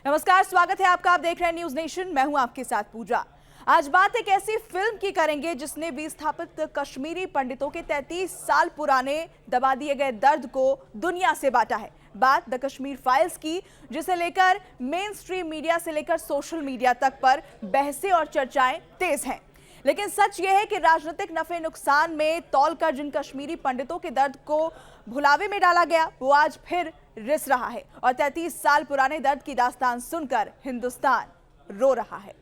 नमस्कार, स्वागत है आपका। आप देख रहे हैं न्यूज नेशन। मैं हूं आपके साथ पूजा। आज बात एक ऐसी फिल्म की करेंगे जिसने विस्थापित कश्मीरी पंडितों के 33 साल पुराने दबा दिए गए दर्द को दुनिया से बांटा है। बात द कश्मीर फाइल्स की, जिसे लेकर मेन स्ट्रीम मीडिया से लेकर सोशल मीडिया तक पर बहसें और चर्चाएं तेज हैं। लेकिन सच यह है कि राजनीतिक नफे नुकसान में तौलकर जिन कश्मीरी पंडितों के दर्द को भुलावे में डाला गया, वो आज फिर रिस रहा है और 33 साल पुराने दर्द की दास्तान सुनकर हिंदुस्तान रो रहा है।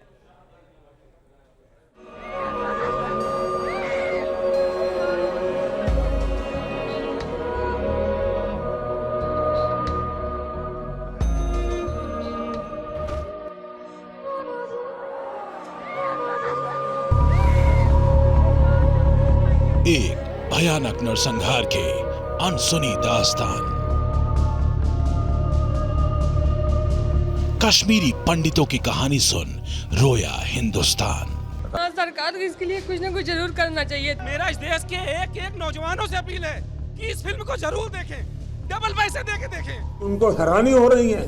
एक भयानक नरसंहार के अनसुनी दास्तान। कश्मीरी पंडितों की कहानी सुन रोया हिंदुस्तान। सरकार को इसके लिए कुछ न कुछ जरूर करना चाहिए। मेरा इस देश के एक एक नौजवानों से अपील है कि इस फिल्म को जरूर देखें, डबल पैसे देके देखें। उनको हैरानी हो रही है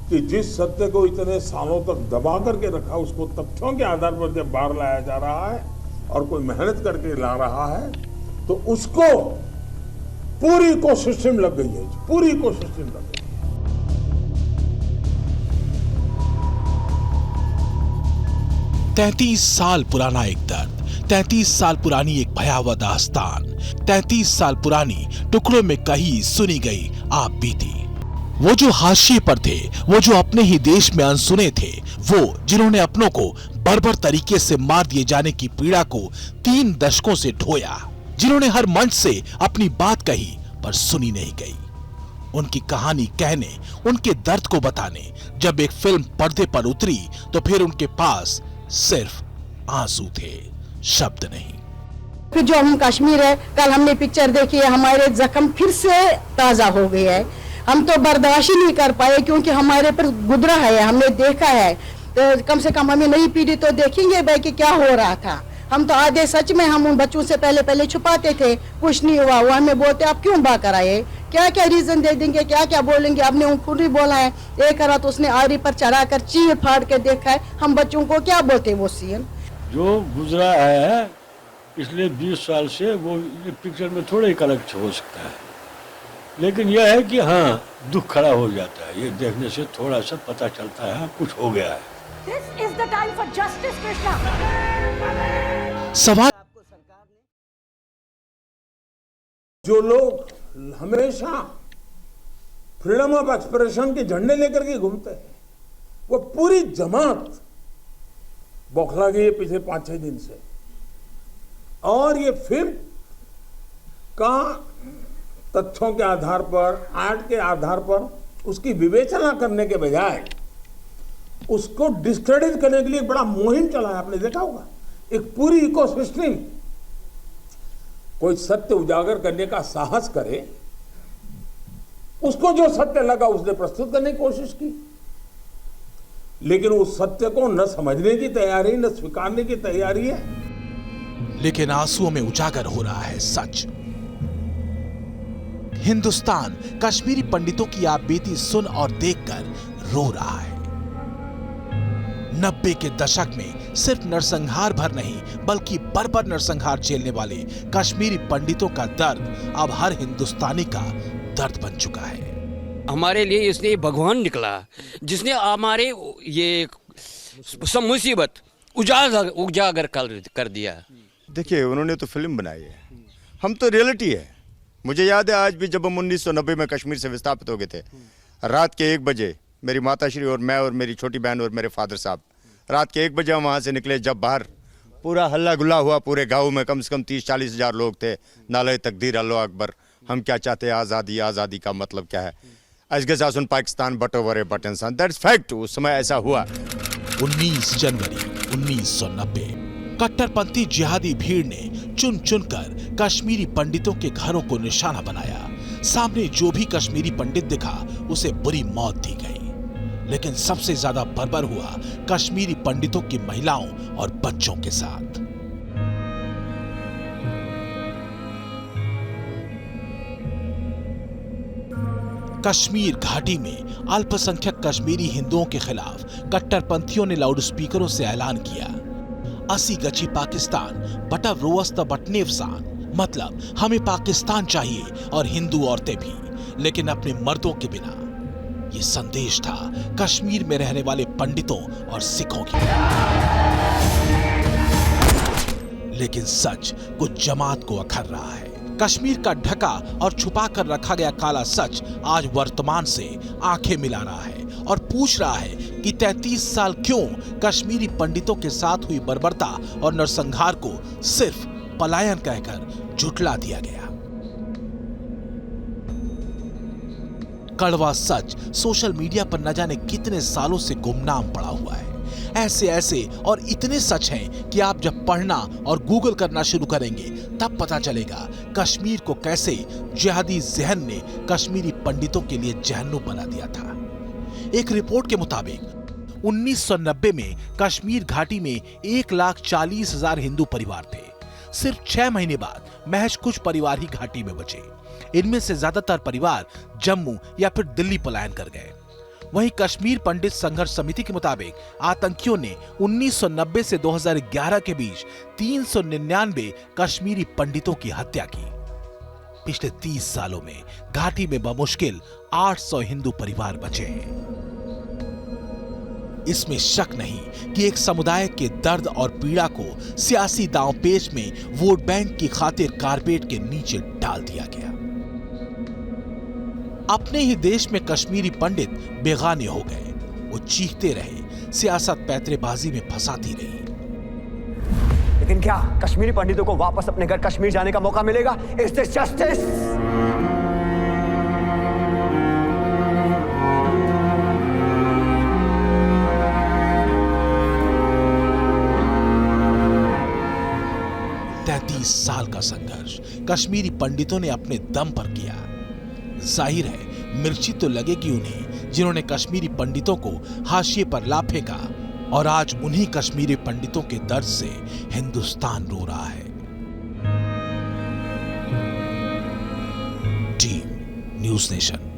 कि जिस सत्य को इतने सालों तक दबा करके रखा, उसको तथ्यों के आधार पर जब बाहर लाया जा रहा है और कोई मेहनत करके ला रहा है, तो उसको पूरी इकोसिस्टम लग गई है, पूरी इकोसिस्टम लग गई। 33 साल पुराना एक दर्द, 33 साल पुरानी एक भयावह दास्तान, 33 साल पुरानी टुकड़ों में कही सुनी गई आप बीती। वो जो हाशिए पर थे, वो जो अपने ही देश में अनसुने थे, वो जिन्होंने अपनों को बर्बर तरीके से मार दिए जाने की पीड़ा को 3 दशकों से ढोया, जिन्होंने हर मंच से अपनी बात कही पर सुनी नहीं गई। उनकी कहानी कहने, उनके दर्द को बताने जब एक फिल्म पर्दे पर उतरी तो फिर उनके पास सिर्फ आंसू थे, शब्द नहीं। फिर जो हम कश्मीर है, कल हमने पिक्चर देखी है, हमारे जख्म फिर से ताजा हो गए हैं। हम तो बर्दाश्त ही नहीं कर पाए क्योंकि हमारे पर गुजरा है, हमने देखा है। तो कम से कम हमें नई पीढ़ी तो देखेंगे भाई कि क्या हो रहा था। हम तो आधे सच में हम उन बच्चों से पहले छुपाते थे, कुछ नहीं हुआ। वो हमें बोलते आप क्यों बात कराए, क्या क्या रीजन दे देंगे, क्या क्या बोलेंगे। आपने उन खुद ही बोला है, एक रात उसने आरी पर चढ़ाकर चीर फाड़ के देखा है। हम बच्चों को क्या बोलते वो सीन जो गुजरा है, इसलिए 20 साल से वो पिक्चर में थोड़ा ही कनेक्ट हो सकता है। लेकिन यह है कि हाँ, दुख खड़ा हो जाता है। ये देखने से थोड़ा सा पता चलता है हाँ, कुछ हो गया है। This is the time for justice, Krishna. सवाल जो लोग हमेशा फ्रीडम ऑफ एक्सप्रेशन के झंडे लेकर के घूमते हैं, वो पूरी जमात बौखला गई है पिछले 5-6 दिन से। और ये फिल्म का तथ्यों के आधार पर, आर्ट के आधार पर उसकी विवेचना करने के बजाय उसको डिस्क्रेडिट करने के लिए एक बड़ा मुहिम चला है। आपने देखा होगा, एक पूरी इकोसिस्टम कोई सत्य उजागर करने का साहस करे, उसको जो सत्य लगा उसने प्रस्तुत करने की कोशिश की, लेकिन उस सत्य को न समझने की तैयारी, न स्वीकारने की तैयारी है। लेकिन आंसुओं में उजागर हो रहा है सच। हिंदुस्तान कश्मीरी पंडितों की आप बीती सुन और देखकर रो रहा है। 90 के दशक में सिर्फ नरसंहार भर नहीं बल्कि बर्बर नरसंहार झेलने वाले कश्मीरी पंडितों का दर्द अब हर हिंदुस्तानी का दर्द बन चुका है। हमारे लिए इसने भगवान निकला, जिसने हमारे ये सब मुसीबत उजागर कर दिया। देखिए, उन्होंने तो फिल्म बनाई है, हम तो रियलिटी है। मुझे याद है आज भी जब हम 1990 में कश्मीर से विस्थापित हो गए थे, रात के 1 बजे मेरी माताश्री और मैं और मेरी छोटी बहन और मेरे फादर साहब रात के 1 बजे हम वहाँ से निकले। जब बाहर पूरा हल्ला गुल्ला हुआ, पूरे गाँव में कम से कम 30-40 हज़ार लोग थे। नाले तकदीर अल्लाह अकबर, हम क्या चाहते हैं, आज़ादी। आज़ादी का मतलब क्या है, अजगज़ासुन Pakistan but over a but इंसान। That's fact. उस समय ऐसा हुआ। 19 जनवरी 1990 कट्टरपंथी जिहादी भीड़ ने चुन चुनकर कश्मीरी पंडितों के घरों को निशाना बनाया। सामने जो भी कश्मीरी पंडित दिखा उसे बुरी मौत दी गई। लेकिन सबसे ज्यादा बर्बर हुआ कश्मीरी पंडितों की महिलाओं और बच्चों के साथ। कश्मीर घाटी में अल्पसंख्यक कश्मीरी हिंदुओं के खिलाफ कट्टरपंथियों ने लाउडस्पीकरों से ऐलान किया, 80 गची पाकिस्तान बटा रोवस्त बटने अफसान, मतलब हमें पाकिस्तान चाहिए और हिंदू औरतें भी, लेकिन अपने मर्दों के बिना। ये संदेश था कश्मीर में रहने वाले पंडितों और सिखों की। लेकिन सच कुछ जमात को अखर रहा है। कश्मीर का ढका और छुपा कर रखा गया काला सच आज वर्तमान से आंखें मिला रहा है और पूछ रहा है कि 33 साल क्यों कश्मीरी पंडितों के साथ हुई बर्बरता और नरसंहार को सिर्फ पलायन कहकर झुठला दिया गया। कड़वा सच सोशल मीडिया पर न जाने कितने सालों से गुमनाम पड़ा हुआ है। ऐसे और इतने सच हैं कि आप जब पढ़ना और गूगल करना शुरू करेंगे तब पता चलेगा कश्मीर को कैसे जिहादी जहन ने कश्मीरी पंडितों के लिए जहन्नुम बना दिया था। एक रिपोर्ट के मुताबिक 1990 में कश्मीर घाटी में 1,40,000 हिंदू परिवार थे। सिर्फ 6 महीने बाद महज कुछ परिवार ही घाटी में बचे। इनमें से ज्यादातर परिवार जम्मू या फिर दिल्ली पलायन कर गए। वहीं कश्मीर पंडित संघर्ष समिति के मुताबिक आतंकियों ने 1990 से 2011 के बीच 399 कश्मीरी पंडितों की हत्या की। पिछले 30 सालों में घाटी में बमुश्किल 800 हिंदू परिवार बचे हैं। इसमें शक नहीं कि एक समुदाय के दर्द और पीड़ा को सियासी दांवपेच में वोट बैंक की खातिर कारपेट के नीचे डाल दिया गया। अपने ही देश में कश्मीरी पंडित बेगाने हो गए। वो चीखते रहे, सियासत पैतरेबाजी में फंसाती रही। लेकिन क्या कश्मीरी पंडितों को वापस अपने घर कश्मीर जाने का मौका मिलेगा? Is this justice? साल का संघर्ष कश्मीरी पंडितों ने अपने दम पर किया। जाहिर है मिर्ची तो लगेगी उन्हें जिन्होंने कश्मीरी पंडितों को हाशिए पर ला फेंका, और आज उन्हीं कश्मीरी पंडितों के दर्द से हिंदुस्तान रो रहा है। Team news nation.